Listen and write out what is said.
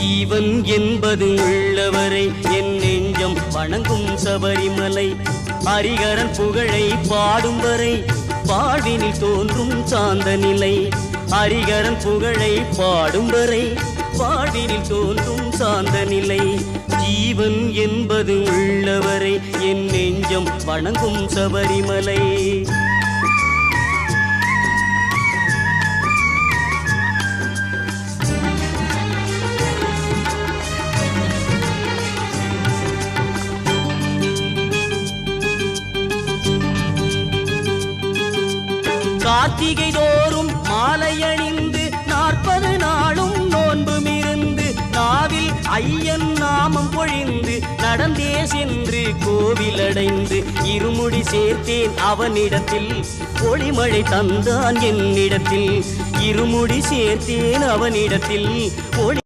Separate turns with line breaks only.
ஜீவன் என்பது உள்ளவரை என் நெஞ்சம் வணங்கும் சபரிமலை. ஹரிகரன் புகழை பாடும் வரை வாழ்வினில் தோன்றும் சாந்த நிலை. ஹரிகரன் புகழை பாடும் வரை வாழ்வினில் தோன்றும் சாந்த நிலை. ஜீவன் என்பது உள்ளவரை என் நெஞ்சம் வணங்கும் சபரிமலை. கார்த்திகை தோறும் மாலை அணிந்து 40 நாளும் நோன்பும் இருந்து நாவில் ஐயன் நாமம் பொழிந்து நடந்தே சென்று கோவில் அடைந்து இருமுடி சேர்த்தேன் அவனிடத்தில். ஒளிமழை தந்தான் என்னிடத்தில். இருமுடி சேர்த்தேன் அவனிடத்தில்.